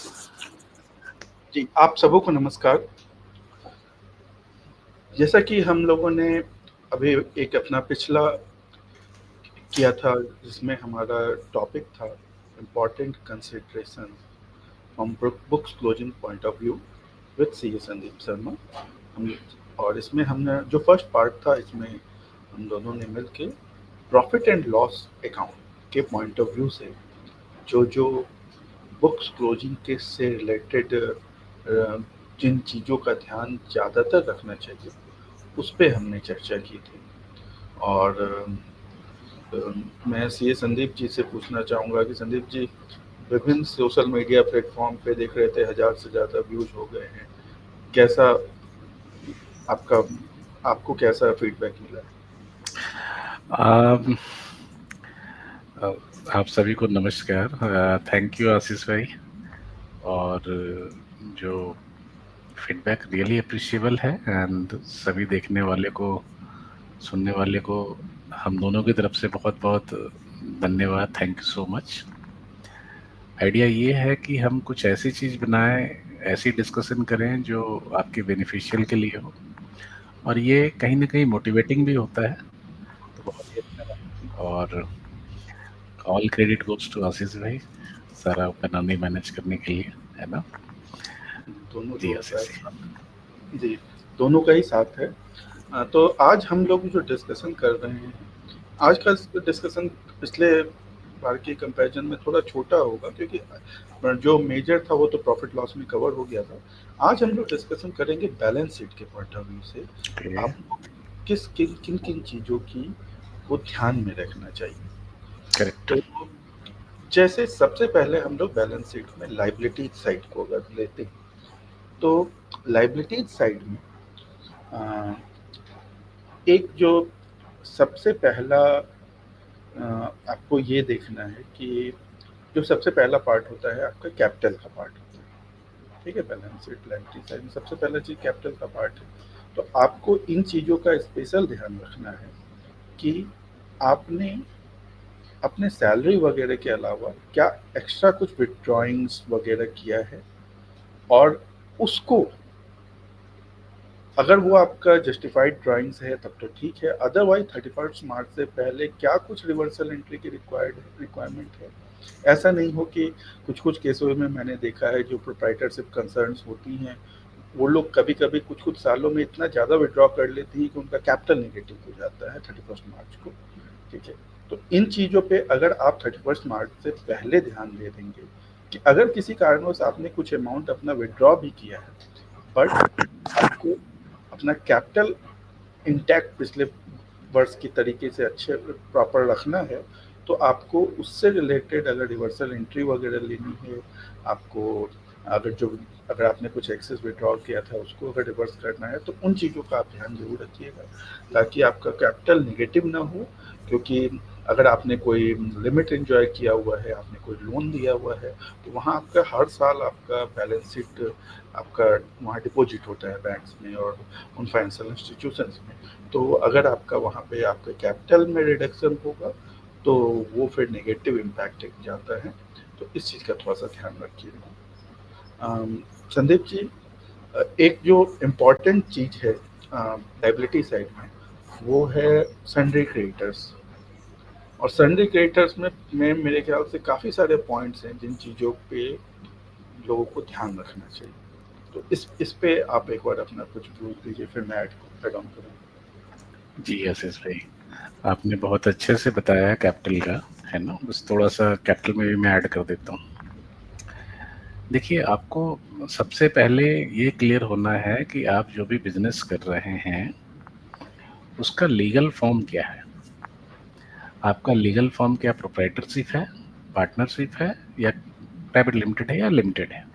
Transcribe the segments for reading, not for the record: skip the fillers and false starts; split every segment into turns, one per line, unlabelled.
जी, आप सबों को नमस्कार। जैसा कि हम लोगों ने अभी एक अपना पिछला किया था, जिसमें हमारा टॉपिक था important consideration from books closing point of view with CA Sandeep Sharma. हम और इसमें हमने जो फर्स्ट पार्ट था, इसमें हम दोनों ने मिलके प्रॉफिट एंड लॉस अकाउंट के पॉइंट ऑफ व्यू से जो जो बुक्स क्लोजिंग के से रिलेटेड जिन चीज़ों का ध्यान ज़्यादातर रखना चाहिए, उस पे हमने चर्चा की थी। और मैं सीए संदीप जी से पूछना चाहूँगा कि संदीप जी, विभिन्न सोशल मीडिया प्लेटफॉर्म पे देख रहे थे 1000 से ज़्यादा व्यूज हो गए हैं। कैसा आपका आपको कैसा फीडबैक मिला है?
आम, अ, आप सभी को नमस्कार। थैंक यू आशीष भाई। और जो फीडबैक रियली अप्रिशिएबल है, एंड सभी देखने वाले को, सुनने वाले को हम दोनों की तरफ से बहुत बहुत धन्यवाद। Thank you so much. Idea ये है कि हम कुछ ऐसी चीज बनाएं, ऐसी डिस्कशन करें जो आपके बेनिफिशियल के लिए हो, और ये कहीं ना कहीं मोटिवेटिंग भी होता है, तो बहुत ही अच्छा रहा। और ऑल क्रेडिट गोज टू आशीष भाई, सारा बनाने मैनेज करने के लिए, है ना।
दोनों
जी
लोगों का
आशीष जी।
साथ। जी, दोनों का ही साथ है। तो आज हम लोग जो डिस्कशन कर रहे हैं, आज का डिस्कशन पिछले बार के कंपैरिजन में थोड़ा छोटा होगा, क्योंकि जो मेजर था वो तो प्रॉफिट लॉस में कवर हो गया था। आज हम लोग डिस्कशन करेंगे बैलेंस शीट के पॉइंट ऑफ व्यू से।
ओके।
आपको किन किन चीज़ों की को ध्यान में रखना चाहिए।
करेक्ट।
तो जैसे सबसे पहले हम लोग बैलेंस शीट में लाइबिलिटीज साइड को अगर लेते हैं, तो लाइबिलिटीज साइड में अ, एक जो सबसे पहला आपको ये देखना है कि जो सबसे पहला पार्ट होता है आपका कैपिटल का पार्ट होता है। ठीक है, बैलेंस शीट लाइबिलिटी साइड में सबसे पहला चीज़ कैपिटल का पार्ट है। तो आपको इन चीज़ों का स्पेशल ध्यान रखना है कि आपने अपने सैलरी वगैरह के अलावा क्या एक्स्ट्रा कुछ विथड्रॉइंग्स वगैरह किया है, और उसको, अगर वो आपका जस्टिफाइड ड्राइंग्स है तब तो ठीक है, अदरवाइज 31 मार्च से पहले क्या कुछ रिवर्सल एंट्री की रिक्वायरमेंट है। ऐसा नहीं हो कि कुछ कुछ केसों में मैंने देखा है जो प्रोप्राइटरशिप कंसर्न्स होती हैं, वो लोग कभी कभी कुछ कुछ सालों में इतना ज़्यादा विड्रॉ कर लेती हैं कि उनका कैपिटल नेगेटिव हो जाता है 31 मार्च को। ठीक है, तो इन चीज़ों पे अगर आप 31 मार्च से पहले ध्यान दे देंगे कि अगर किसी कारणवश आपने कुछ अमाउंट अपना विड्रॉ भी किया है, बट आपको अपना कैपिटल इंटैक्ट पिछले वर्ष की तरीके से अच्छे प्रॉपर रखना है, तो आपको उससे रिलेटेड अगर रिवर्सल एंट्री वगैरह लेनी है, आपको अगर जो अगर आपने कुछ एक्सेस विड्रॉल किया था उसको अगर रिवर्स करना है, तो उन चीज़ों का आप ध्यान जरूर रखिएगा ताकि आपका कैपिटल निगेटिव ना हो। क्योंकि अगर आपने कोई लिमिट एंजॉय किया हुआ है, आपने कोई लोन दिया हुआ है, तो वहाँ आपका हर साल आपका बैलेंस शीट आपका वहाँ डिपॉजिट होता है बैंक्स में और उन फाइनेंशियल इंस्टीट्यूशंस में। तो अगर आपका वहाँ पे आपके कैपिटल में रिडक्शन होगा, तो वो फिर नेगेटिव इम्पैक्ट जाता है। तो इस चीज़ का थोड़ा सा ध्यान रखिएगा। संदीप जी, एक जो इम्पोर्टेंट चीज़ है लाइबिलिटी साइड में, वो है सन्ड्री क्रेडिटर्स। और सन्ड्री क्रेडिटर्स में मेरे ख्याल से काफ़ी सारे पॉइंट्स हैं जिन चीज़ों पे लोगों को ध्यान रखना चाहिए। तो इस पे आप एक बार अपना कुछ व्यू दीजिए, फिर मैं ऐड ऑन करूँगा।
जी आशीष भाई, आपने बहुत अच्छे से बताया है कैपिटल का, है ना। बस थोड़ा सा कैपिटल में भी मैं ऐड कर देता हूँ। देखिए, आपको सबसे पहले ये क्लियर होना है कि आप जो भी बिजनेस कर रहे हैं उसका लीगल फॉर्म क्या है। आपका लीगल फॉर्म क्या प्रोप्राइटरशिप है, पार्टनरशिप है, या प्राइवेट लिमिटेड है, या लिमिटेड है।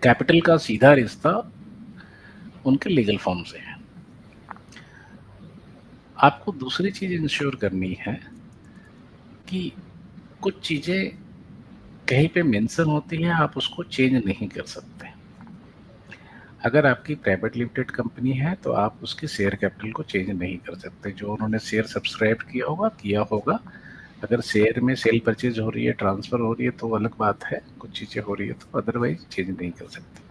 कैपिटल का सीधा रिश्ता उनके लीगल फॉर्म से है। आपको दूसरी चीज इंश्योर करनी है कि कुछ चीजें कहीं पे मेंशन होती हैं, आप उसको चेंज नहीं कर सकते। अगर आपकी प्राइवेट लिमिटेड कंपनी है तो आप उसकी शेयर कैपिटल को चेंज नहीं कर सकते। जो उन्होंने शेयर सब्सक्राइब किया होगा अगर शेयर में सेल परचेज हो रही है, ट्रांसफर हो रही है तो अलग बात है, कुछ चीजें हो रही है तो अदरवाइज चेंज नहीं कर सकते।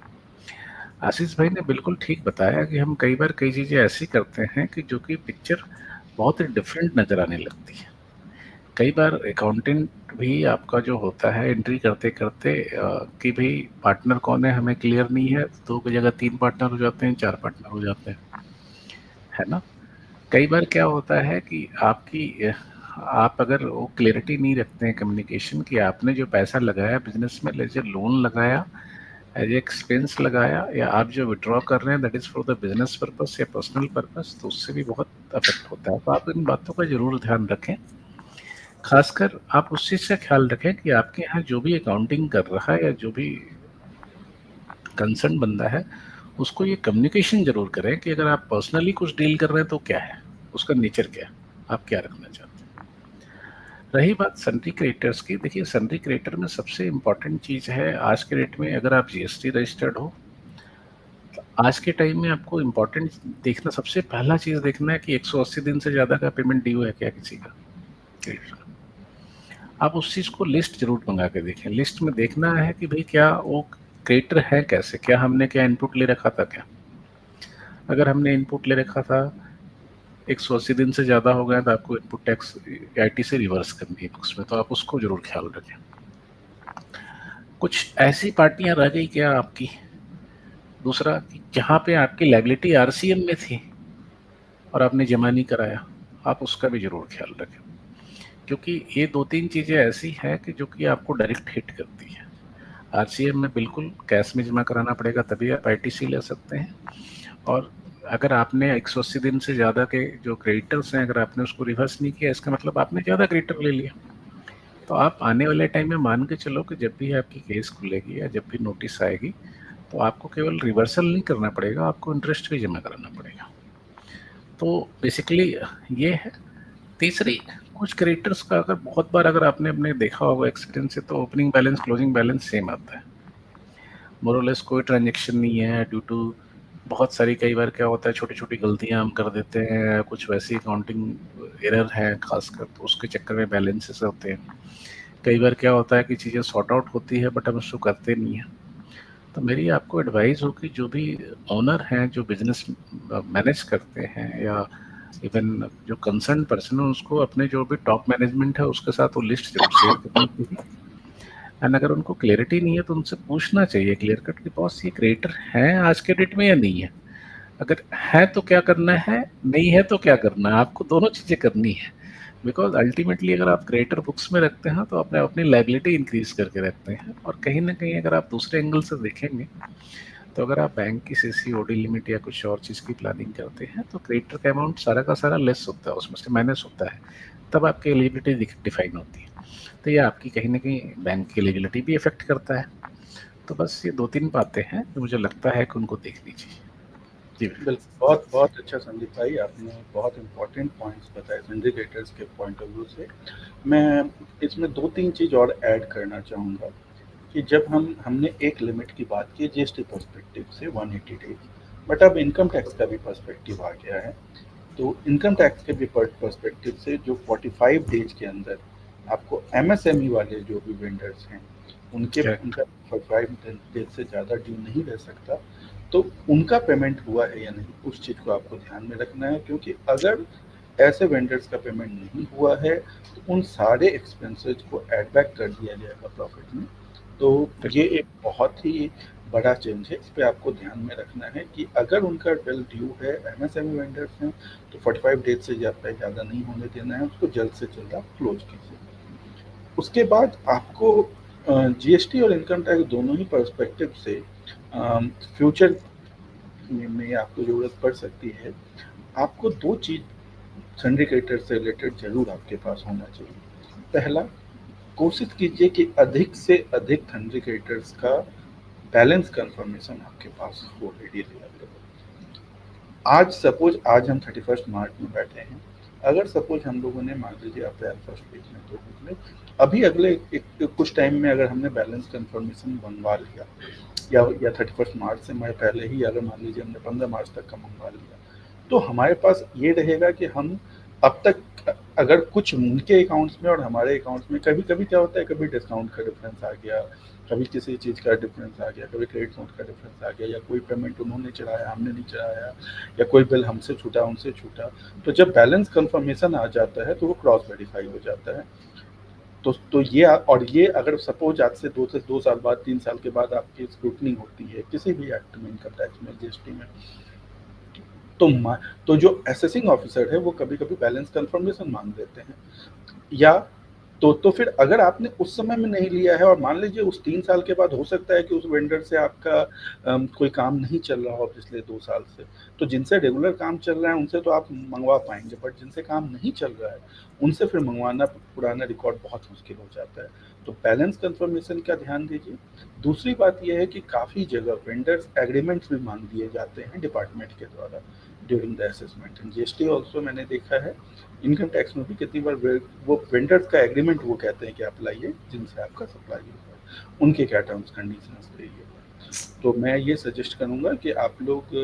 आशीष भाई ने बिल्कुल ठीक बताया कि हम कई बार कई चीजें ऐसी करते हैं कि जो कि पिक्चर बहुत ही डिफरेंट नजर आने लगती है। कई बार अकाउंटेंट भी आपका जो होता है एंट्री करते करते कि भाई पार्टनर कौन है हमें क्लियर नहीं है, दो की जगह 3 पार्टनर हो जाते हैं, 4 पार्टनर हो जाते हैं, है ना। कई बार क्या होता है कि आप अगर वो क्लियरिटी नहीं रखते हैं कम्युनिकेशन कि आपने जो पैसा लगाया बिजनेस में, एज ए लोन लगाया, एज ए एक्सपेंस लगाया, या आप जो विड्रॉ कर रहे हैं that is for the business purpose या पर्सनल पर्पस, तो उससे भी बहुत अफेक्ट होता है। तो आप इन बातों का जरूर ध्यान रखें। खासकर आप उस चीज का ख्याल रखें कि आपके यहाँ जो भी अकाउंटिंग कर रहा है या जो भी कंसर्न बंदा है उसको ये कम्युनिकेशन जरूर करें कि अगर आप पर्सनली कुछ डील कर रहे हैं तो क्या है, उसका नेचर क्या है, आप क्या रखना चाहते हैं। रही बात सन्ड्री क्रेडिटर्स की, देखिए सन्ड्री क्रेडिटर में सबसे इंपॉर्टेंट चीज है आज के डेट में, अगर आप जीएसटी रजिस्टर्ड हो तो आज के टाइम में आपको इम्पोर्टेंट देखना, सबसे पहला चीज देखना है कि 180 दिन से ज्यादा का पेमेंट ड्यू है क्या किसी का क्रेडिटर। आप उस चीज को लिस्ट जरूर मंगा के देखें। लिस्ट में देखना है कि भाई क्या वो क्रेडिटर है कैसे, क्या हमने क्या इनपुट ले रखा था क्या। अगर हमने इनपुट ले रखा था 180 दिन से ज्यादा हो गया तो आपको इनपुट टैक्स आईटी से रिवर्स करनी है बुक्स में, तो आप उसको जरूर ख्याल रखें। कुछ ऐसी पार्टियां रह गई क्या आपकी, दूसरा कि जहां पे आपकी लायबिलिटी आरसीएम में थी और आपने जमा नहीं कराया, आप उसका भी जरूर ख्याल रखें। क्योंकि ये 2-3 चीजें ऐसी हैं कि जो कि आपको डायरेक्ट हिट करती है। आरसीएम में बिल्कुल कैश में जमा कराना पड़ेगा तभी आप आईटीसी ले सकते हैं। और अगर आपने 180 दिन से ज़्यादा के जो क्रेडिटर्स हैं अगर आपने उसको रिवर्स नहीं किया, इसका मतलब आपने ज़्यादा क्रेडिटर ले लिया। तो आप आने वाले टाइम में मान के चलो कि जब भी आपकी केस खुलेगी या जब भी नोटिस आएगी तो आपको केवल रिवर्सल नहीं करना पड़ेगा, आपको इंटरेस्ट भी जमा कराना पड़ेगा। तो बेसिकली ये है। तीसरी, कुछ क्रेडिटर्स का अगर बहुत बार अगर आपने अपने देखा होगा एक्सपीरियंस से, तो opening balance closing balance same आता है, मोरलेस कोई ट्रांजेक्शन नहीं है ड्यू टू बहुत सारी, कई बार क्या होता है छोटी छोटी गलतियां हम कर देते हैं, कुछ वैसी अकाउंटिंग एरर है खासकर, तो उसके चक्कर में बैलेंसेस होते हैं। कई बार क्या होता है कि चीज़ें सॉर्ट आउट होती है बट हम उसको करते नहीं हैं। तो मेरी आपको एडवाइस हो कि जो भी ओनर हैं जो बिजनेस मैनेज करते हैं या इवन जो कंसर्न पर्सन है उसको अपने जो भी टॉप मैनेजमेंट है उसके साथ वो लिस्ट जरूर शेयर करनी चाहिए। एंड अगर उनको क्लियरिटी नहीं है तो उनसे पूछना चाहिए क्लियर कट कि बॉस ये क्रिएटर है आज के डेट में या नहीं है। अगर है तो क्या करना है, नहीं है तो क्या करना है, आपको दोनों चीजें करनी है। बिकॉज अल्टीमेटली अगर आप क्रिएटर बुक्स में रखते हैं तो अपने अपनी लाइबिलिटी इंक्रीज करके रखते हैं, और कहीं ना कहीं अगर आप दूसरे एंगल से देखेंगे तो अगर आप बैंक की सीसी ओडी लिमिट या कुछ और चीज की प्लानिंग करते हैं तो क्रिएटर का अमाउंट सारा का सारा लेस होता है, उसमें से माइनस होता है, तब आपकी एलिजिबिलिटी डिफाइन होती है। तो ये आपकी कहीं ना कहीं बैंक की एलिजिबिलिटी भी इफेक्ट करता है। तो बस ये 2-3 बातें हैं जो मुझे लगता है कि उनको देख लीजिए। जी बिल्कुल।
बिल्कुल, बहुत बहुत अच्छा संदीप भाई, आपने बहुत इम्पोर्टेंट पॉइंट्स बताए सिंडिकेटर्स के पॉइंट ऑफ व्यू से। मैं इसमें 2-3 चीज़ और ऐड करना चाहूँगा कि जब हमने एक लिमिट की बात की जीएसटी पर्सपेक्टिव से 180 डेज, बट अब इनकम टैक्स का भी पर्सपेक्टिव आ गया है। तो इनकम टैक्स के भी पर्सपेक्टिव से जो 45 डेज के अंदर आपको एमएसएमई वाले जो भी वेंडर्स हैं उनके
करेक्ट।
उनका 45 डेज से ज़्यादा ड्यू नहीं रह सकता। तो उनका पेमेंट हुआ है या नहीं उस चीज़ को आपको ध्यान में रखना है, क्योंकि अगर ऐसे वेंडर्स का पेमेंट नहीं हुआ है तो उन सारे एक्सपेंसेस को ऐड बैक कर दिया जाएगा प्रॉफिट में। तो ये
बिल्कुल।
एक बहुत ही बड़ा चेंज है, इस पे आपको ध्यान में रखना है कि अगर उनका बिल ड्यू है, एमएसएमई वेंडर्स हैं, तो 45 डेज से ज़्यादा नहीं होने देना है, उसको जल्द से जल्द आप क्लोज कीजिए। उसके बाद आपको जीएसटी और इनकम टैक्स दोनों ही पर्सपेक्टिव से फ्यूचर में आपको ज़रूरत पड़ सकती है। आपको 2 चीज़ सिंडिकेटर से रिलेटेड ज़रूर आपके पास होना चाहिए। पहला, कोशिश कीजिए कि अधिक से अधिक सिंडिकेटर्स का बैलेंस कंफर्मेशन आपके पास हो रेडी अवेलेबल। आज सपोज आज हम 31 मार्च में बैठे हैं, अगर सपोज हम लोगों ने मान लीजिए अप्रैल फर्स्ट वीक में 2 वीक में अभी अगले कुछ टाइम में अगर हमने बैलेंस कंफर्मेशन बनवा लिया, या 31 मार्च से मैं पहले ही अगर मान लीजिए हमने 15 मार्च तक का मंगवा लिया, तो हमारे पास ये रहेगा कि हम अब तक अगर कुछ उनके अकाउंट्स में और हमारे अकाउंट्स में कभी-कभी क्या होता है, कभी डिस्काउंट का डिफरेंस आ गया, कभी किसी चीज़ का डिफरेंस आ गया, कभी क्रेडिट नोट का डिफरेंस आ गया, या कोई पेमेंट उन्होंने चढ़ाया, हमने नहीं चढ़ाया, या कोई बिल हमसे छूटा, उनसे छूटा। तो जब बैलेंस कन्फर्मेशन आ जाता है, तो वो क्रॉस वेरीफाई हो जाता है। तो ये और ये अगर सपोज़ आज से 2 साल बाद, 3 साल के बाद आपकी स्क्रूटनी होती है, किसी भी एक्ट में, इनकम टैक्स में, जीएसटी में, तो मा तो जो असेसिंग ऑफिसर है, वो कभी-कभी बैलेंस कन्फर्मेशन माँग देते हैं। या तो फिर अगर आपने उस समय में नहीं लिया है, और मान लीजिए उस 3 साल के बाद हो सकता है कि उस वेंडर से आपका कोई काम नहीं चल रहा हो पिछले 2 साल से, तो जिनसे रेगुलर काम चल रहा है उनसे तो आप मँगवा पाएँगे, बट जिनसे काम नहीं चल रहा है, उनसे फिर मँगवाना पुराना रिकॉर्ड बहुत मुश्किल हो जाता है। तो बैलेंस कन्फर्मेशन का ध्यान दीजिए। दूसरी बात ये है कि काफ़ी जगह वेंडर्स एग्रीमेंट्स भी माँग दिए जाते हैं डिपार्टमेंट के द्वारा during the assessment. And GST also मैंने देखा है, इनकम टैक्स में भी कितनी बार वो वेंडर्स का एग्रीमेंट वो कहते हैं कि आप लाइए जिनसे आपका सप्लाई होगा, उनके क्या टर्म्स कंडीशंस रहिए। तो मैं ये सजेस्ट करूँगा कि आप लोग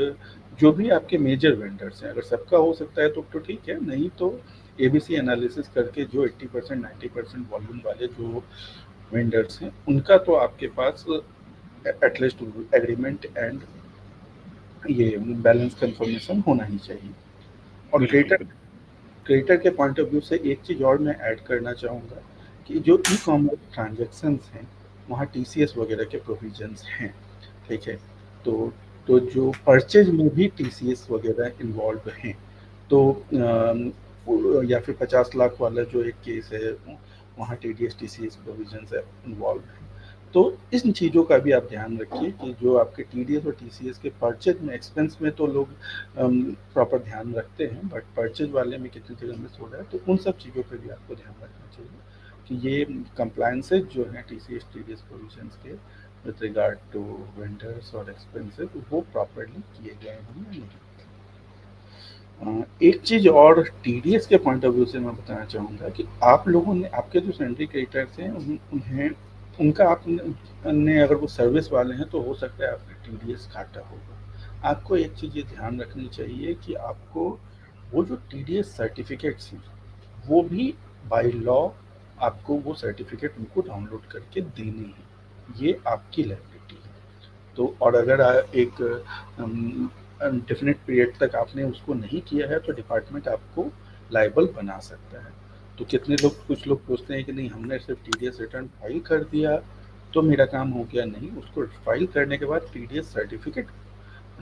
जो भी आपके मेजर वेंडर्स हैं, अगर सबका हो सकता है तो ठीक है, नहीं तो एबीसी एनालिसिस करके जो 80% 90% वॉल्यूम वाले जो वेंडर्स हैं, उनका तो आपके पास एटलीस्ट एग्रीमेंट एंड ये बैलेंस कंफर्मेशन होना ही चाहिए। और
बिल्कुल, बिल्कुल।
क्रिएटर के पॉइंट ऑफ व्यू से एक चीज़ और मैं ऐड करना चाहूँगा कि जो ई-कॉमर्स ट्रांज़ैक्शंस हैं, वहाँ टीसीएस वगैरह के प्रोविज़न्स हैं, ठीक है? तो जो परचेज़ में भी टीसीएस वगैरह इन्वॉल्व हैं, तो या फिर 50 लाख वाला जो एक केस है, वहाँ टीडीएस टीसीएस प्रोविज़न्स इन्वॉल्व हैं। तो इन चीज़ों का भी आप ध्यान रखिए कि जो आपके टीडीएस और टीसीएस के परचेज़ में, एक्सपेंस में तो लोग प्रॉपर ध्यान रखते हैं, बट परचेज़ वाले में कितनी जगह मिस हो रहा है, तो उन सब चीज़ों पे भी आपको ध्यान रखना चाहिए कि ये कंप्लायंसेस जो हैं टीसीएस टीडीएस प्रोविजंस के विद रिगार्ड टू वेंडर्स और एक्सपेंसेस, वो प्रॉपरली किए गए हैं या नहीं। एक चीज़ और टीडीएस के पॉइंट ऑफ व्यू से मैं बताना चाहूँगा कि आप लोगों ने, आपके जो सैलरी क्रेडिटर्स हैं, उन्हें उनका आपने अगर वो सर्विस वाले हैं, तो हो सकता है आपका टीडीएस घाटा होगा। आपको एक चीज़ ये ध्यान रखनी चाहिए कि आपको वो जो टीडीएस सर्टिफिकेट्स हैं, वो भी बाय लॉ आपको वो सर्टिफिकेट उनको डाउनलोड करके देने हैं। ये आपकी लायबिलिटी है। तो और अगर एक डेफिनेट पीरियड तक आपने उसको नहीं किया है, तो डिपार्टमेंट आपको लायबल बना सकता है। तो कुछ लोग सोचते हैं कि नहीं, हमने सिर्फ टीडीएस रिटर्न फाइल कर दिया तो मेरा काम हो गया। नहीं, उसको फाइल करने के बाद टीडीएस सर्टिफिकेट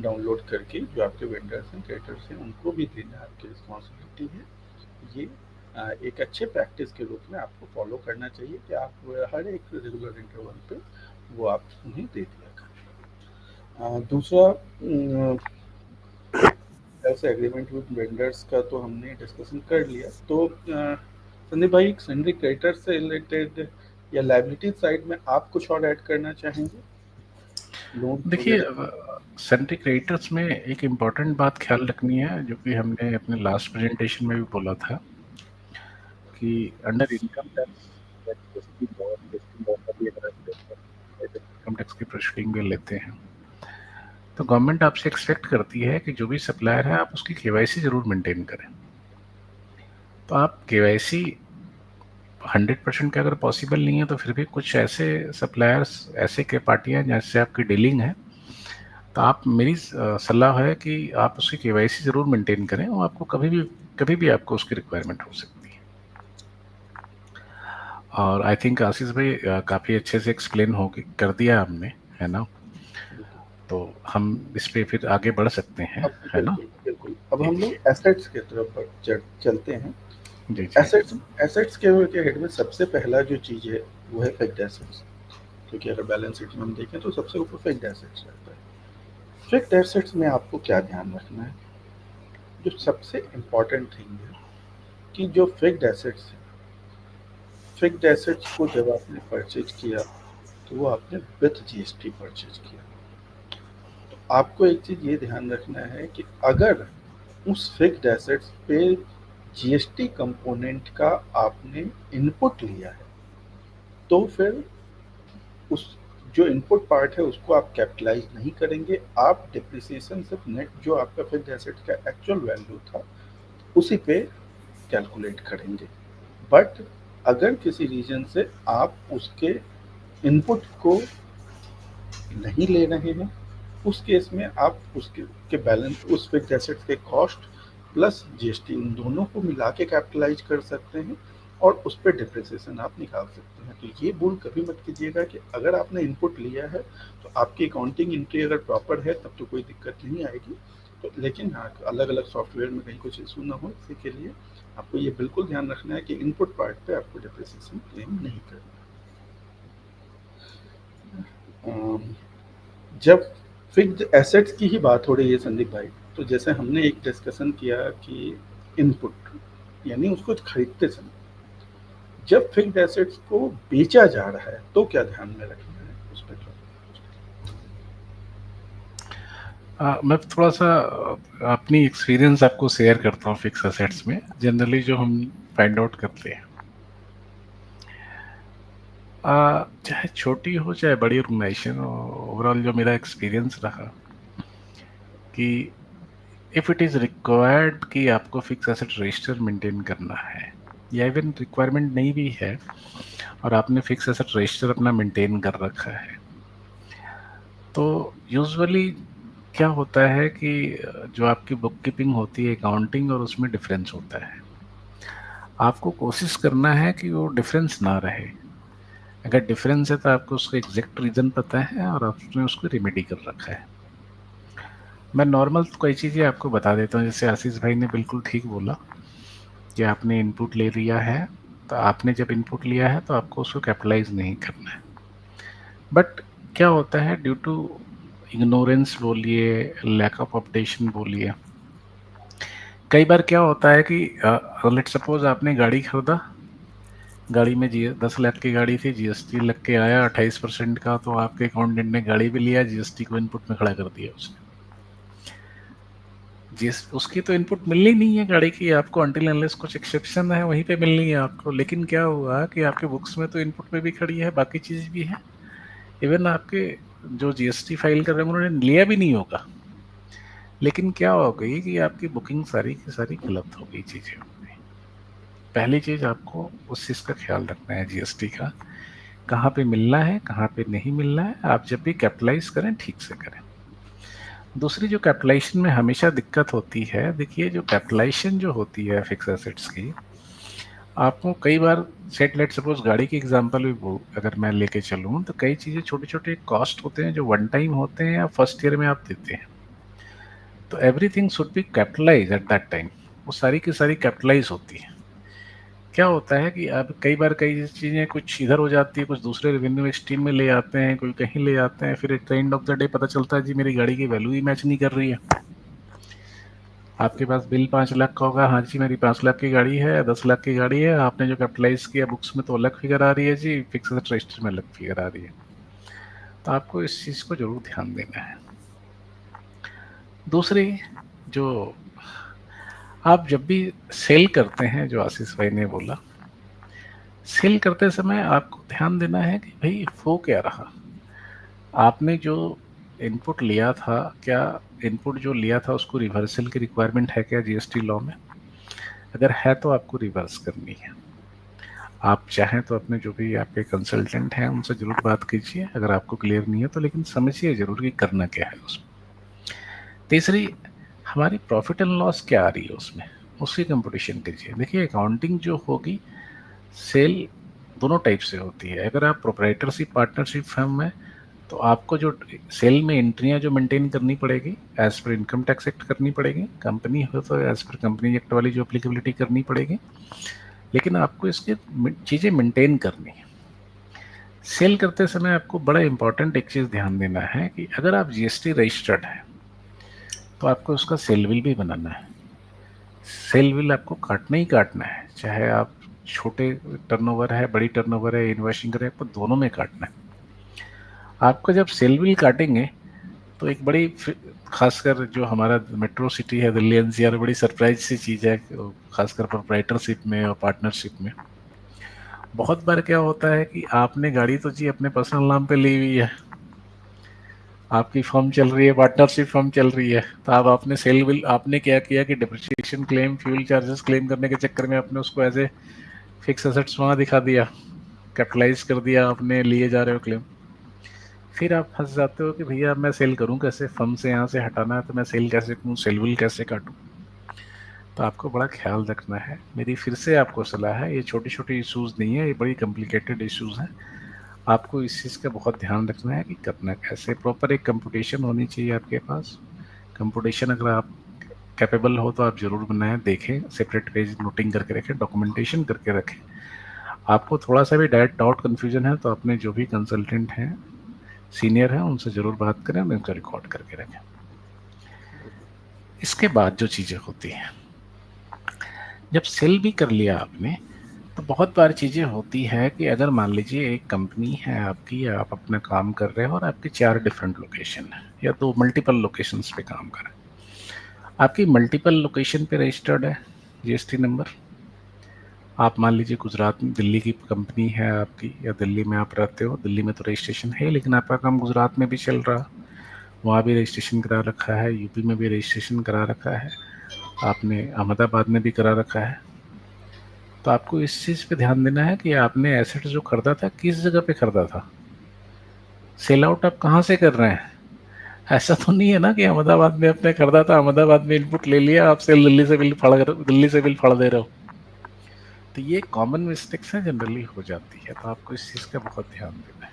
डाउनलोड करके जो आपके वेंडर्स हैं, क्रेडिटर्स हैं, उनको भी देना आपकी रिस्पॉन्सिबिलिटी है। ये एक अच्छे प्रैक्टिस के रूप में आपको फॉलो करना चाहिए कि आप हर एक रेगुलर इंटरवल पे वो आप उन्हें दे दिया करें। दूसरा, ऐसे एग्रीमेंट विद वेंडर्स का तो हमने डिस्कशन कर लिया। तो संदीप भाई, सन्ड्री क्रेडिटर से रिलेटेड या लाइबिलिटी साइड में आप कुछ और ऐड करना चाहेंगे, लोन
देखिए,
वगैरह?
सैलरी क्रेडिटर्स में एक इम्पॉर्टेंट बात ख्याल रखनी है, जो कि हमने अपने लास्ट प्रेजेंटेशन में भी बोला था कि अंडर इनकम टैक्स या जीएसटी लॉ, का भी अगर इनकम टैक्स की प्रोसीडिंग में लेते हैं, तो गवर्नमेंट आपसे एक्सपेक्ट करती है कि जो भी सप्लायर है, आप उसकी केवाईसी जरूर मेंटेन करें। तो आप केवाईसी 100% का अगर पॉसिबल नहीं है, तो फिर भी कुछ ऐसे सप्लायर्स, ऐसे के पार्टियां जैसे आपकी डीलिंग है, तो आप, मेरी सलाह है कि आप उसकी केवाईसी जरूर मेंटेन करें, और आपको कभी भी आपको उसकी रिक्वायरमेंट हो सकती है। और आई थिंक आशीष भाई काफ़ी अच्छे से एक्सप्लेन हो कर दिया हमने, है ना? तो हम इस पे फिर आगे बढ़ सकते हैं,
अब
है ना?
बिल्कुल, बिल्कुल। अब
जी,
हम लोग एसेट्स की तरफ चलते हैं। तो
जी, जी।
एसेट्स एसेट्स के हेड में सबसे पहला जो चीज़ है, वो है फिक्स्ड एसेट्स। क्योंकि अगर बैलेंस शीट में हम देखें तो सबसे ऊपर फिक्स्ड एसेट्स रहता है। फिक्स्ड एसेट्स में आपको क्या ध्यान रखना है? जो सबसे इम्पोर्टेंट थिंग है कि जो फिक्स्ड एसेट्स हैं, फिक्स्ड एसेट्स को जब आपने परचेज किया, तो वो आपने विथ जीएसटी परचेज किया। तो आपको एक चीज़ ये ध्यान रखना है कि अगर उस फिक्स्ड एसेट्स पे जीएसटी कंपोनेंट का आपने इनपुट लिया है, तो फिर उस जो इनपुट पार्ट है उसको आप कैपिटलाइज नहीं करेंगे। आप डिप्रिसिएशन सिर्फ नेट जो आपका फिक्स्ड एसेट का एक्चुअल वैल्यू था, उसी पे कैलकुलेट करेंगे। बट अगर किसी रीजन से आप उसके इनपुट को नहीं ले रहे हैं, उस केस में आप उसके के बैलेंस उस फिक्स्ड एसेट्स के कॉस्ट प्लस जीएसटी इन दोनों को मिला के कैपिटलाइज कर सकते हैं और उस पर डिप्रिसिएशन आप निकाल सकते हैं। तो ये भूल कभी मत कीजिएगा कि अगर आपने इनपुट लिया है तो आपकी अकाउंटिंग एंट्री अगर प्रॉपर है तब तो कोई दिक्कत नहीं आएगी। तो लेकिन हाँ, अलग अलग सॉफ्टवेयर में कहीं कुछ इशू ना हो, इसी के लिए आपको ये बिल्कुल ध्यान रखना है कि इनपुट पार्ट पे आपको डिप्रिसिएशन क्लेम नहीं करना। जब फिक्स्ड एसेट्स की ही बात हो रही है संदीप भाई, तो जैसे हमने एक डिस्कशन किया कि इनपुट यानी उसको खरीदते समय जब फिक्स्ड एसेट्स को बेचा जा रहा है तो क्या ध्यान में रखना है उस पर?
मैं थोड़ा सा अपनी एक्सपीरियंस आपको शेयर करता हूँ फिक्स एसेट्स में। जनरली जो हम फाइंड आउट करते हैं, चाहे छोटी हो चाहे बड़ी ऑर्गेनाइजेशन, ओवरऑल जो मेरा एक्सपीरियंस रहा कि इफ़ इट इज़ रिक्वायर्ड कि आपको फिक्स एसेट रजिस्टर मेंटेन करना है, या इवन रिक्वायरमेंट नहीं भी है और आपने फिक्स एसेट रजिस्टर अपना मेंटेन कर रखा है, तो यूजुअली क्या होता है कि जो आपकी बुक कीपिंग होती है, अकाउंटिंग, और उसमें डिफरेंस होता है। आपको कोशिश करना है कि वो डिफरेंस ना रहे। अगर डिफरेंस है तो आपको उसका एग्जैक्ट रीज़न पता है और आपने उसको रेमेडी कर रखा है। मैं नॉर्मल कई चीज़ें आपको बता देता हूँ। जैसे आशीष भाई ने बिल्कुल ठीक बोला कि आपने इनपुट ले लिया है, तो आपने जब इनपुट लिया है तो आपको उसको कैपिटलाइज नहीं करना है। बट क्या होता है, ड्यू टू इग्नोरेंस बोलिए, लैक ऑफ अपडेशन बोलिए, कई बार क्या होता है कि लेट सपोज आपने गाड़ी खरीदा, गाड़ी में जी 10 लाख की गाड़ी थी, जीएसटी लग के आया 28% का, तो आपके अकाउंटेंट ने गाड़ी भी लिया, जीएसटी को इनपुट में खड़ा कर दिया उसने। जिस उसकी तो इनपुट मिलनी नहीं है गाड़ी की आपको, अनटिल अनलेस कुछ एक्सेप्शन है वहीं पे मिलनी है आपको। लेकिन क्या हुआ कि आपके बुक्स में तो इनपुट में भी खड़ी है, बाकी चीज भी है, इवन आपके जो जीएसटी फाइल कर रहे हैं उन्होंने लिया भी नहीं होगा। लेकिन क्या हो गई कि आपकी बुकिंग सारी की सारी गलत हो गई, चीजें हो गई। पहली चीज आपको उस चीज का ख्याल रखना है, जीएसटी का कहाँ पे मिलना है कहाँ पे नहीं मिलना है। आप जब भी कैपिटलाइज करें ठीक से करें। दूसरी जो कैपिटलाइजेशन में हमेशा दिक्कत होती है, देखिए जो कैपिटलाइजेशन जो होती है फिक्स एसेट्स की, आपको कई बार सेट लेट सपोज गाड़ी की एग्जांपल भी अगर मैं लेके चलूँ, तो कई चीज़ें छोटे छोटे कॉस्ट होते हैं जो वन टाइम होते हैं या फर्स्ट ईयर में आप देते हैं, तो everything should be capitalized at that time. वो सारी की सारी कैपिटलाइज होती है। क्या होता है कि अब कई बार कई चीज़ें कुछ इधर हो जाती है, कुछ दूसरे रेवेन्यू स्ट्रीम में ले आते हैं, कोई कहीं ले आते हैं, फिर at the end of the day पता चलता है जी मेरी गाड़ी की वैल्यू ही मैच नहीं कर रही है। आपके पास बिल 5 लाख का होगा, हाँ जी मेरी 5 लाख की गाड़ी है, 10 लाख की गाड़ी है, आपने जो कैपिटलाइज किया बुक्स में तो अलग फिगर आ रही है जी, फिक्स रजिस्टर में अलग फिगर आ रही है। तो आपको इस चीज़ को जरूर ध्यान देना है। दूसरी, जो आप जब भी सेल करते हैं, जो आशीष भाई ने बोला, सेल करते समय आपको ध्यान देना है कि भाई वो क्या रहा, आपने जो इनपुट लिया था, क्या इनपुट जो लिया था उसको रिवर्सल की रिक्वायरमेंट है क्या जीएसटी लॉ में? अगर है तो आपको रिवर्स करनी है। आप चाहें तो अपने जो भी आपके कंसल्टेंट हैं उनसे जरूर बात कीजिए, अगर आपको क्लियर नहीं है तो, लेकिन समझिए जरूर कि करना क्या है उसमें। तीसरी, हमारी प्रॉफिट एंड लॉस क्या आ रही है उसमें, उसकी कंपटीशन कीजिए। देखिए अकाउंटिंग जो होगी, सेल दोनों टाइप से होती है। अगर आप प्रोप्राइटरशिप पार्टनरशिप फर्म में, तो आपको जो सेल में एंट्रियां जो मेंटेन करनी पड़ेगी as per income tax act करनी पड़ेगी, कंपनी हो तो एज पर कंपनी एक्ट वाली जो एप्लीकेबिलिटी करनी पड़ेगी, लेकिन आपको इसकी चीज़ें मेंटेन करनी है। सेल करते समय आपको बड़ा इंपॉर्टेंट एक चीज़ ध्यान देना है कि अगर आप जीएसटी रजिस्टर्ड है तो आपको उसका सेल बिल भी बनाना है। सेल बिल आपको काटना ही काटना है, चाहे आप छोटे टर्नओवर है, बड़ी टर्नओवर है, इन्वेस्टिंग है, आपको दोनों में काटना है। आपको जब सेल बिल काटेंगे तो एक बड़ी, खासकर जो हमारा मेट्रो सिटी है दिल्ली एनसीआर, बड़ी सरप्राइज सी चीज़ है, खासकर प्रोप्राइटरशिप में और पार्टनरशिप में। बहुत बार क्या होता है कि आपने गाड़ी तो जी अपने पर्सनल नाम पे ली हुई है, आपकी फर्म चल रही है, पार्टनरशिप फर्म चल रही है, तो आप आपने सेल बिल आपने क्या किया कि depreciation claim, fuel charges claim करने के चक्कर में आपने उसको एज ए फिक्स एसेट्स वहां दिखा दिया, कैपिटलाइज कर दिया, आपने लिए जा रहे हो क्लेम। फिर आप फंस जाते हो कि भैया मैं सेल करूं कैसे, फर्म से यहाँ से हटाना है तो मैं सेल कैसे करूं, सेल बिल कैसे काटूं। तो आपको बड़ा ख्याल रखना है। मेरी फिर से आपको सलाह है, ये छोटी छोटी इश्यूज नहीं है, ये बड़ी कॉम्प्लिकेटेड इश्यूज हैं। आपको इस चीज़ का बहुत ध्यान रखना है कि करना कैसे। प्रॉपर एक कंप्यूटेशन होनी चाहिए आपके पास। कंप्यूटेशन अगर आप कैपेबल हो तो आप जरूर बनाएं, देखें, सेपरेट पेज नोटिंग करके रखें, डॉक्यूमेंटेशन करके रखें। आपको थोड़ा सा भी डाउट कन्फ्यूजन है तो अपने जो भी कंसल्टेंट हैं, सीनियर हैं, उनसे जरूर बात करें और उनका रिकॉर्ड करके रखें। इसके बाद जो चीज़ें होती हैं, जब सेल भी कर लिया आपने, तो बहुत बार चीज़ें होती है कि अगर मान लीजिए एक कंपनी है आपकी, या आप अपना काम कर रहे हो और आपकी 4 डिफरेंट लोकेशन है या तो मल्टीपल लोकेशंस पे काम कर रहे हैं, आपकी मल्टीपल लोकेशन पे रजिस्टर्ड है जीएसटी नंबर। आप मान लीजिए गुजरात में, दिल्ली की कंपनी है आपकी, या दिल्ली में आप रहते हो, दिल्ली में तो रजिस्ट्रेशन है, लेकिन आपका काम गुजरात में भी चल रहा, वहाँ भी रजिस्ट्रेशन करा रखा है, यूपी में भी रजिस्ट्रेशन करा रखा है, आपने अहमदाबाद में भी करा रखा है। तो आपको इस चीज़ पे ध्यान देना है कि आपने एसेट जो खरीदा था किस जगह पे खरीदा था, सेल आउट आप कहाँ से कर रहे हैं। ऐसा तो नहीं है ना कि अहमदाबाद में आपने खरीदा था, अहमदाबाद में इनपुट ले लिया, आप सेल दिल्ली से बिल फाड़ दे रहे हो। तो ये कॉमन मिस्टेक्स हैं, जनरली हो जाती है, तो आपको इस चीज़ का बहुत ध्यान देना है।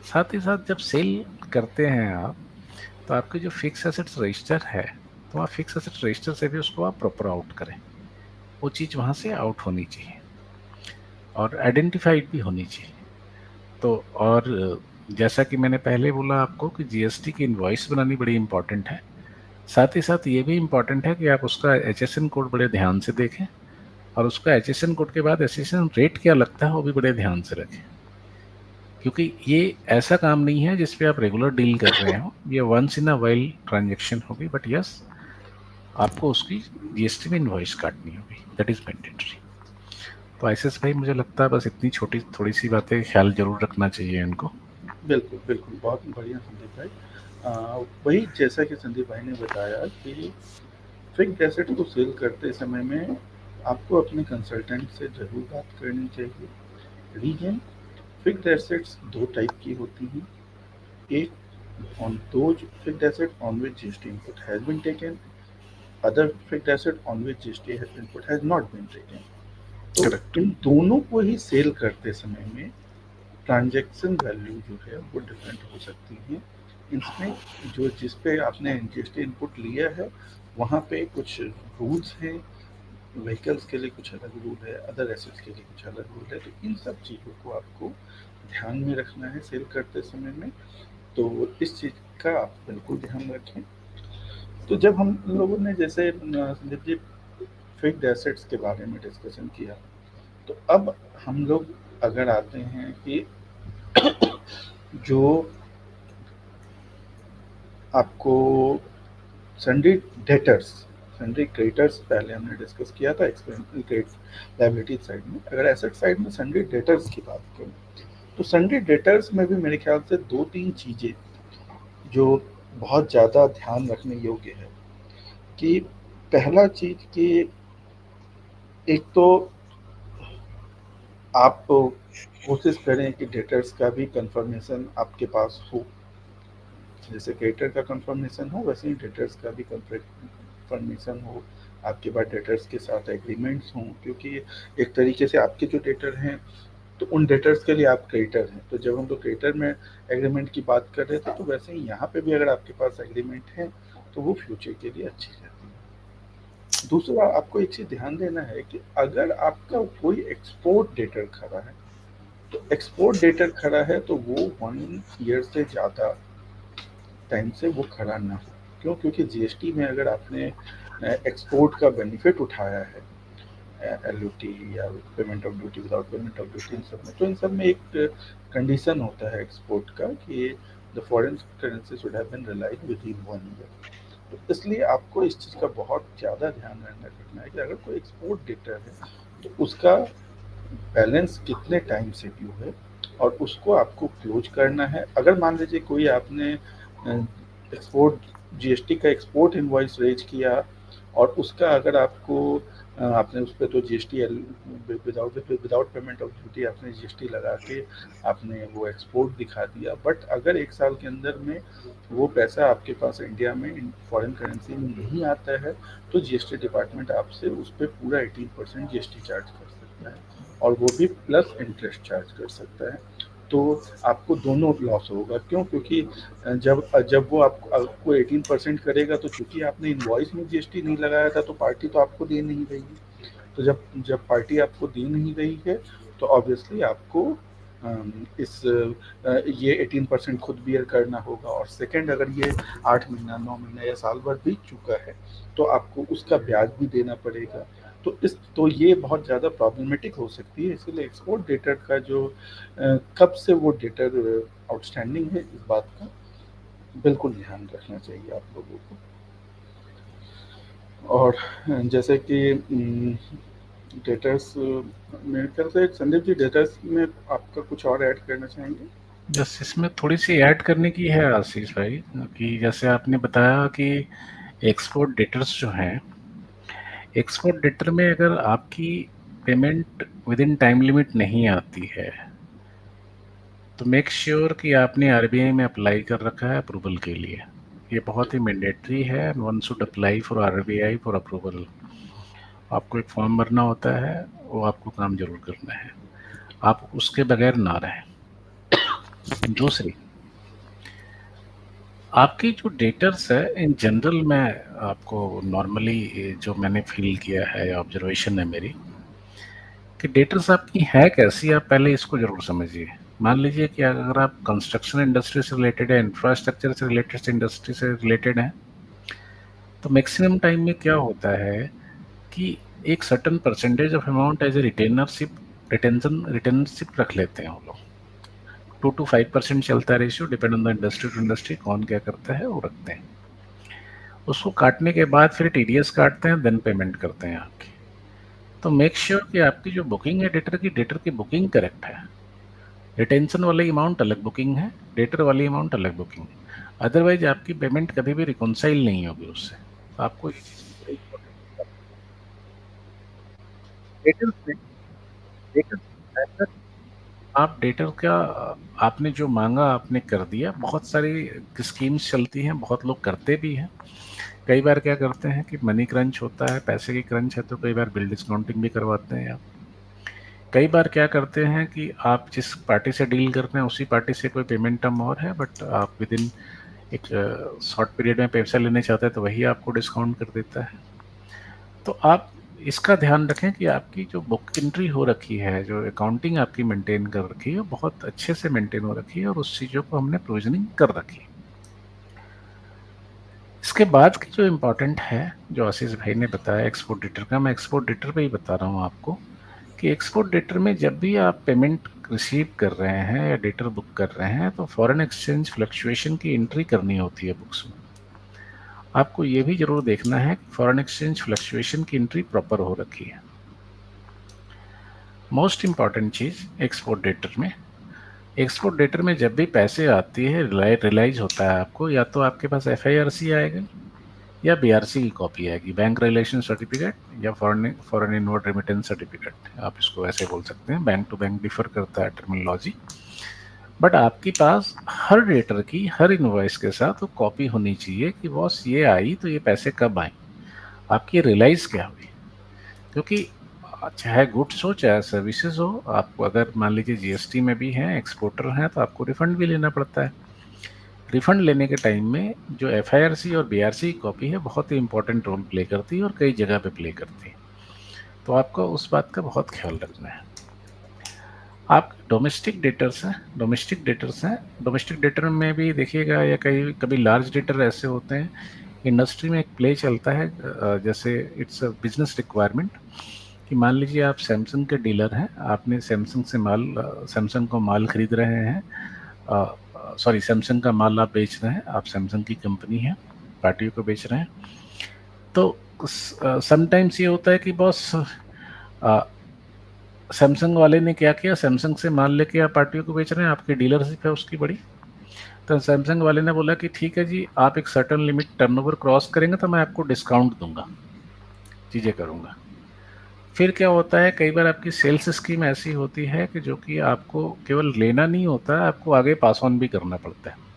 साथ ही साथ जब सेल करते हैं आप, तो आपके जो फिक्स एसेट्स रजिस्टर है, तो आप फिक्स एसेट रजिस्टर से भी उसको आप प्रॉपर आउट करें, वो चीज़ वहाँ से आउट होनी चाहिए और आइडेंटिफाइड भी होनी चाहिए। तो और जैसा कि मैंने पहले बोला आपको कि जीएसटी की इनवॉइस बनानी बड़ी इंपॉर्टेंट है। साथ ही साथ ये भी इम्पॉर्टेंट है कि आप उसका एचएसएन कोड बड़े ध्यान से देखें, और उसका एचएसएन कोड के बाद एचएसएन रेट क्या लगता है वो भी बड़े ध्यान से रखें, क्योंकि ये ऐसा काम नहीं है जिसपे आप रेगुलर डील कर रहे हो, ये once in a while transaction होगी, बट यस आपको उसकी जीएसटी में इनवॉइस काटनी होगी, दैट इज मैंडेटरी। तो आईसीएस भाई, मुझे लगता है बस इतनी छोटी थोड़ी सी बातें ख्याल जरूर रखना चाहिए इनको।
बिल्कुल, बिल्कुल, बहुत बढ़िया संदीप भाई। वही जैसा कि संदीप भाई ने बताया कि फिक्स्ड एसेट को सेल करते समय में आपको अपने कंसल्टेंट से ज़रूर बात करनी चाहिए। रीजन, फिक्स्ड एसेट्स 2 टाइप की होती हैं। एक, on those fixed asset on which GST input has been taken, other fixed asset on which GST input has not been taken. तो
करेक्ट।
इन दोनों को ही सेल करते समय में ट्रांजैक्शन वैल्यू जो है वो डिफरेंट हो सकती है। इसमें जो जिस पे आपने जीएसटी इनपुट लिया है, वहाँ पे कुछ रूल्स हैं, व्हीकल्स के लिए कुछ अलग रूल है, अदर एसेट्स के लिए कुछ अलग रूल है। तो इन सब चीज़ों को आपको ध्यान में रखना है सेल करते समय में। तो इस चीज़ का आप बिल्कुल ध्यान रखें। तो जब हम लोगों ने जैसे संदीप जी फिक्स्ड एसेट्स के बारे में डिस्कशन किया, तो अब हम लोग अगर आते हैं कि जो आपको सन्डी डेटर्स, सन्डी क्रेडिटर्स पहले हमने डिस्कस किया था क्रेडिट लायबिलिटी साइड में। अगर एसेट साइड में सन्डी डेटर्स की बात करें, तो सन्डी डेटर्स में भी मेरे ख्याल से 2-3 चीज़ें जो बहुत ज़्यादा ध्यान रखने योग्य है। कि पहला चीज़ कि एक तो आप कोशिश करें कि डेटर्स का भी कंफर्मेशन आपके पास हो। जैसे क्रेडिटर का कंफर्मेशन हो, वैसे ही डेटर्स का भी कंफर्मेशन हो। आपके पास डेटर्स के साथ एग्रीमेंट्स हों, क्योंकि एक तरीके से आपके जो डेटर हैं, तो उन डेटर्स के लिए आप क्रेडिटर हैं। तो जब हम लोग क्रेडिटर में एग्रीमेंट की बात कर रहे थे, तो वैसे ही यहाँ पे भी अगर आपके पास एग्रीमेंट है, तो वो फ्यूचर के लिए अच्छी रहती है। दूसरा, आपको एक चीज़ ध्यान देना है कि अगर आपका कोई एक्सपोर्ट डेटर खड़ा है, तो एक्सपोर्ट डेटर खड़ा है तो वो 1 ईयर से ज़्यादा टाइम से वो खड़ा ना हो। क्यों? क्योंकि जीएसटी में अगर आपने एक्सपोर्ट का बेनिफिट उठाया है, एलयूटी या payment of duty, without payment of duty, इन सब में, तो इन सब में एक कंडीशन होता है एक्सपोर्ट का कि the foreign currency should have been realised within 1 year. तो इसलिए आपको इस चीज़ का बहुत ज़्यादा ध्यान रखना है कि अगर कोई एक्सपोर्ट डेटर है, तो उसका बैलेंस कितने टाइम से ड्यू है और उसको आपको क्लोज करना है। अगर मान लीजिए कोई आपने एक्सपोर्ट जीएसटी का एक्सपोर्ट इनवॉइस रेज किया और उसका अगर आपको आपने उस पर तो GST without without payment of duty आपने जीएसटी लगा के आपने वो एक्सपोर्ट दिखा दिया, बट अगर 1 साल के अंदर में वो पैसा आपके पास इंडिया में फॉरेन करेंसी में नहीं आता है तो जीएसटी डिपार्टमेंट आपसे उस पर पूरा 18% जीएसटी चार्ज कर सकता है और वो भी प्लस इंटरेस्ट चार्ज कर सकता है। तो आपको दोनों लॉस होगा, क्यों? क्योंकि जब जब वो आपको 18% करेगा तो चूंकि आपने इनवॉइस में जीएसटी नहीं लगाया था तो पार्टी तो आपको दे नहीं रही है। तो जब जब पार्टी आपको दे नहीं रही है तो ऑब्वियसली आपको ये 18% खुद बियर करना होगा, और सेकंड अगर ये 8 महीना 9 महीना या साल भर बीत चुका है तो आपको उसका ब्याज भी देना पड़ेगा। तो ये बहुत ज़्यादा प्रॉब्लमेटिक हो सकती है, इसीलिए एक्सपोर्ट डेटर का जो कब से वो डेटर आउटस्टैंडिंग है इस बात का बिल्कुल ध्यान रखना चाहिए आप लोगों को। और जैसे कि डेटर्स मेरे ख्याल से संदीप जी डेटर्स में आपका कुछ और ऐड करना चाहेंगे?
बस इसमें थोड़ी सी ऐड करने की है आशीष भाई, कि जैसे आपने बताया कि एक्सपोर्ट डेटर्स जो हैं, एक्सपोर्ट डेटर में अगर आपकी payment with in time limit नहीं आती है तो मेक श्योर कि आपने आरबीआई में अप्लाई कर रखा है अप्रूवल के लिए। ये बहुत ही मैंडेटरी है, one should apply for RBI for approval. आपको एक फॉर्म भरना होता है, वो आपको काम जरूर करना है, आप उसके बगैर ना रहें। दूसरी, आपकी जो डेटर्स है इन जनरल, मैं आपको नॉर्मली जो मैंने फील किया है, ऑब्जर्वेशन है मेरी, कि डेटर्स आपकी है कैसी, आप पहले इसको जरूर समझिए। मान लीजिए कि अगर आप कंस्ट्रक्शन इंडस्ट्री से रिलेटेड है, इंफ्रास्ट्रक्चर से रिलेटेड इंडस्ट्री से रिलेटेड है, तो मैक्सिमम टाइम में क्या होता है कि एक certain percentage of amount as a retentionship रख लेते हैं वो लोग। 2 to 5% चलता है ratio, depend on the industry to industry, कौन क्या करता है वो रखते हैं। उसको काटने के बाद फिर टीडीएस काटते हैं, देन पेमेंट करते हैं आपकी। तो मेक श्योर कि आपकी जो बुकिंग है डेटर की बुकिंग करेक्ट है। रिटेंशन वाली अमाउंट अलग बुकिंग है, डेटर वाली अमाउंट अलग बुकिंग है, अदरवाइज आपकी पेमेंट कभी भी रिकॉन्साइल नहीं होगी उससे। तो आपको ये चीज़ बड़ा इम्पोर्टेंट, डेटर्स में डेटर आप डेटर का आपने जो मांगा आपने कर दिया। बहुत सारी स्कीम्स चलती हैं, बहुत लोग करते भी हैं। कई बार क्या करते हैं कि मनी क्रंच होता है, पैसे की क्रंच है, तो कई बार बिल डिस्काउंटिंग भी करवाते हैं आप। कई बार क्या करते हैं कि आप जिस पार्टी से डील करते हैं उसी पार्टी से कोई पेमेंट टर्म और है, बट आप विद इन एक शॉर्ट पीरियड में पैसा लेने चाहते हैं तो वही आपको डिस्काउंट कर देता है। तो आप इसका ध्यान रखें कि आपकी जो बुक एंट्री हो रखी है, जो अकाउंटिंग आपकी मेंटेन कर रखी है, बहुत अच्छे से मेंटेन हो रखी है और उस चीज़ों को हमने प्रोविजनिंग कर रखी है। इसके बाद की जो इम्पोर्टेंट है, जो आशीष भाई ने बताया एक्सपोर्ट डेटर का, मैं एक्सपोर्ट डेटर पे ही बता रहा हूँ आपको, कि एक्सपोर्ट डेटर में जब भी आप पेमेंट रिसीव कर रहे हैं या डेटर बुक कर रहे हैं तो फॉरेन एक्सचेंज फ्लक्चुएशन की एंट्री करनी होती है बुक्स में। आपको ये भी जरूर देखना है कि फॉरेन एक्सचेंज फ्लक्चुएशन की एंट्री प्रॉपर हो रखी है। मोस्ट इंपॉर्टेंट चीज़ एक्सपोर्ट डेटर में, एक्सपोर्ट डेटर में जब भी पैसे आती है रियलाइज होता है आपको, या तो आपके पास FIRC आएगा या BRC की कॉपी आएगी, बैंक रिलेशन सर्टिफिकेट या फॉरेन इनवर्ड रेमिटेंस सर्टिफिकेट, आप इसको ऐसे बोल सकते हैं। बैंक टू बैंक डिफर करता है टर्मिनोलॉजी, बट आपके पास हर डेटर की हर इनवॉइस के साथ वो कॉपी होनी चाहिए कि बॉस ये आई तो ये पैसे कब आए, आपकी रियलाइज क्या हुई। क्योंकि चाहे गुड्स हो चाहे सर्विसेज हो, आपको अगर मान लीजिए जीएसटी में भी हैं, एक्सपोर्टर हैं, तो आपको रिफंड भी लेना पड़ता है। रिफंड लेने के टाइम में जो FIRC और BRC की कॉपी है बहुत ही इंपॉर्टेंट रोल प्ले करती है और कई जगह पे प्ले करती है, तो आपको उस बात का बहुत ख्याल रखना है। आप डोमेस्टिक डेटर्स हैं, डोमेस्टिक डेटर में भी देखिएगा, या कभी लार्ज डेटर ऐसे होते हैं, इंडस्ट्री में एक प्ले चलता है, जैसे इट्स अ बिजनेस रिक्वायरमेंट, कि मान लीजिए आप सैमसंग के डीलर हैं, आपने सैमसंग से सैमसंग को माल खरीद रहे हैं, सॉरी सैमसंग का माल आप बेच रहे हैं, आप सैमसंग की कंपनी है, पार्टियों को बेच रहे हैं। तो समटाइम्स ये होता है कि बॉस सैमसंग वाले ने क्या किया, सैमसंग से माल लेके आप पार्टियों को बेच रहे हैं, आपकी डीलरशिप है उसकी बड़ी, तो सैमसंग वाले ने बोला कि ठीक है जी, आप एक सर्टेन लिमिट टर्नओवर क्रॉस करेंगे तो मैं आपको डिस्काउंट दूंगा, चीज़ें करूंगा। फिर क्या होता है, कई बार आपकी सेल्स स्कीम ऐसी होती है कि जो कि आपको केवल लेना नहीं होता है, आपको आगे पास ऑन भी करना पड़ता है।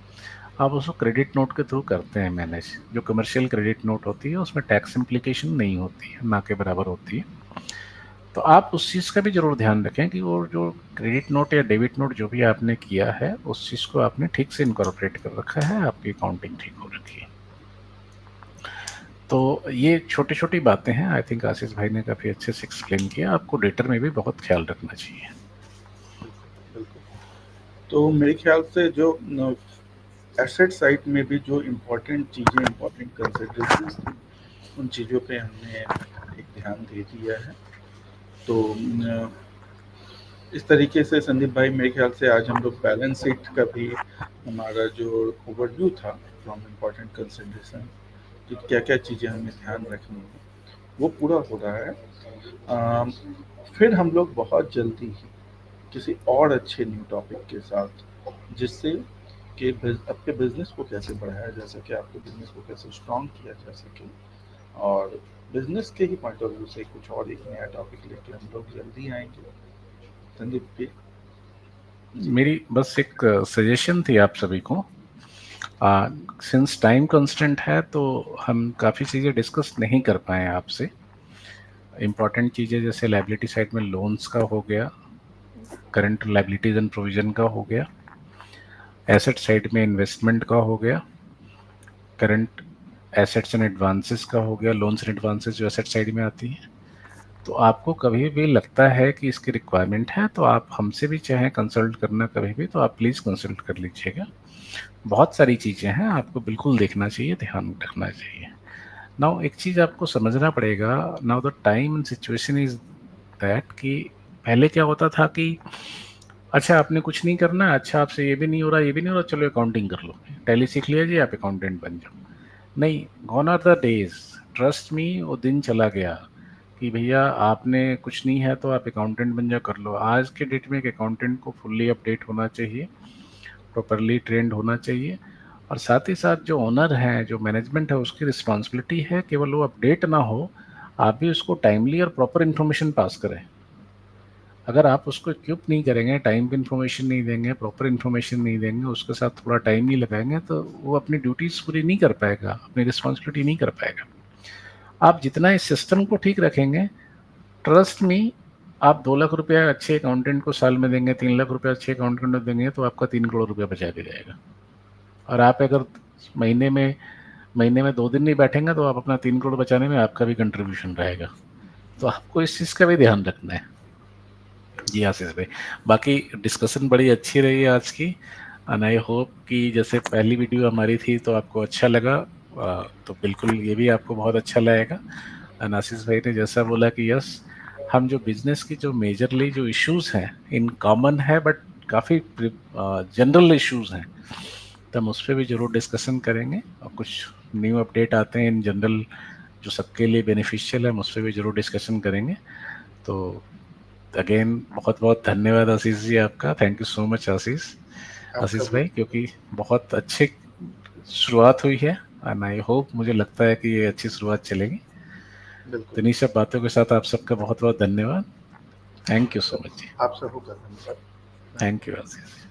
आप उसको क्रेडिट नोट के थ्रू करते हैं मैनेज। जो कमर्शियल क्रेडिट नोट होती है उसमें टैक्स इम्प्लीकेशन नहीं होती है, ना के बराबर होती है। तो आप उस चीज़ का भी जरूर ध्यान रखें कि वो जो क्रेडिट नोट या डेबिट नोट जो भी आपने किया है, उस चीज़ को आपने ठीक से इनकॉर्पोरेट कर रखा है, आपकी अकाउंटिंग ठीक हो रखी है। तो ये छोटी छोटी बातें हैं। आई थिंक आशीष भाई ने काफ़ी अच्छे से एक्सप्लेन किया। आपको डेटर में भी बहुत ख्याल रखना चाहिए।
बिल्कुल। तो मेरे ख्याल से जो एसेट साइड में भी जो इम्पोर्टेंट चीज़ें, इम्पोर्टेंट कंसिडरेशंस थी, उन चीज़ों पे हमने एक ध्यान दे दिया है। तो इस तरीके से संदीप भाई, मेरे ख्याल से आज हम लोग बैलेंस शीट का भी, हमारा जो ओवरव्यू था फ्रॉम इम्पोर्टेंट कंसिडरेशन, कि क्या क्या चीज़ें हमें ध्यान रखनी है, वो पूरा हो रहा है। अम, फिर हम लोग बहुत जल्दी ही किसी और अच्छे न्यू टॉपिक के साथ, जिससे कि आपके बिजनेस को कैसे बढ़ाया जा सके, आपके बिजनेस को कैसे स्ट्रॉन्ग किया जा सके, और बिजनेस के ही पॉइंट ऑफ व्यू से कुछ और एक नया टॉपिक लेके हम लोग जल्दी आएंगे। संदीप जी। जी।
मेरी बस एक सजेशन थी आप सभी को। सिंस टाइम कंस्टेंट है तो हम काफ़ी चीज़ें डिस्कस नहीं कर पाए आपसे। इम्पॉर्टेंट चीज़ें जैसे लाइबिलिटी साइड में लोन्स का हो गया, करंट लाइबिलिटीज एंड प्रोविजन का हो गया, एसेट साइड में इन्वेस्टमेंट का हो गया, करंट एसेट्स एंड एडवांसेस का हो गया, लोन्स एंड एडवांसेस जो एसेट साइड में आती है। तो आपको कभी भी लगता है कि इसकी रिक्वायरमेंट है तो आप हमसे भी चाहें कंसल्ट करना कभी भी, तो आप प्लीज़ कंसल्ट कर लीजिएगा। बहुत सारी चीज़ें हैं, आपको बिल्कुल देखना चाहिए, ध्यान रखना चाहिए। नाउ एक चीज़ आपको समझना पड़ेगा, now the time and situation is that कि पहले क्या होता था कि अच्छा आपने कुछ नहीं करना, अच्छा आपसे ये भी नहीं हो रहा, ये भी नहीं हो रहा, चलो अकाउंटिंग कर लो, टैली सीख लिया जी, आप अकाउंटेंट बन जाओ। नहीं, gone are the days, trust me, वो दिन चला गया कि भैया आपने कुछ नहीं है तो आप अकाउंटेंट बन जाओ, कर लो। आज के डेट में एक अकाउंटेंट को फुल्ली अपडेट होना चाहिए, प्रॉपरली ट्रेंड होना चाहिए, और साथ ही साथ जो ओनर है, जो मैनेजमेंट है, उसकी रिस्पॉन्सिबिलिटी है केवल वो अपडेट ना हो, आप भी उसको टाइमली और प्रॉपर इन्फॉर्मेशन पास करें। अगर आप उसको इक्विप नहीं करेंगे, टाइम पे इन्फॉर्मेशन नहीं देंगे, प्रॉपर इन्फॉर्मेशन नहीं देंगे, उसके साथ थोड़ा टाइम नहीं लगाएंगे, तो वो अपनी ड्यूटीज़ पूरी नहीं कर पाएगा, अपनी रिस्पॉन्सिबिलिटी नहीं कर पाएगा। आप जितना इस सिस्टम को ठीक रखेंगे, ट्रस्ट मी, आप 2 लाख रुपया अच्छे अकाउंटेंट को साल में देंगे, 3 लाख रुपया अच्छे अकाउंटेंट को देंगे, तो आपका 3 करोड़ रुपया बचा के जाएगा। और आप अगर महीने में महीने में 2 दिन नहीं बैठेंगे तो आप अपना 3 करोड़ बचाने में आपका भी कंट्रीब्यूशन रहेगा। तो आपको इस चीज़ का भी ध्यान रखना है। जी आशीष भाई, बाकी डिस्कशन बड़ी अच्छी रही है आज की, एंड आई होप कि जैसे पहली वीडियो हमारी थी तो आपको अच्छा लगा, तो बिल्कुल ये भी आपको बहुत अच्छा लगेगा। एंड आशीष भाई ने जैसा बोला कि यस, हम जो बिजनेस की जो मेजरली जो इश्यूज हैं इन कॉमन है, बट काफ़ी जनरल इश्यूज हैं, तो हम उस पर भी जरूर डिस्कशन करेंगे, और कुछ न्यू अपडेट आते हैं इन जनरल जो सबके लिए बेनिफिशियल है, हम उस पर भी जरूर डिस्कशन करेंगे। तो अगेन बहुत बहुत धन्यवाद आशीष जी आपका, थैंक यू सो मच आशीष,
आपका
आशीष
भी।
भाई, क्योंकि बहुत अच्छी शुरुआत हुई है, एंड आई होप, मुझे लगता है कि ये अच्छी शुरुआत चलेगी।
बिल्कुल।
तो इन्हीं सब बातों के साथ आप सबका बहुत बहुत धन्यवाद। थैंक यू सो मच जी।
आप सबको धन्यवाद।
Thank you Ashish.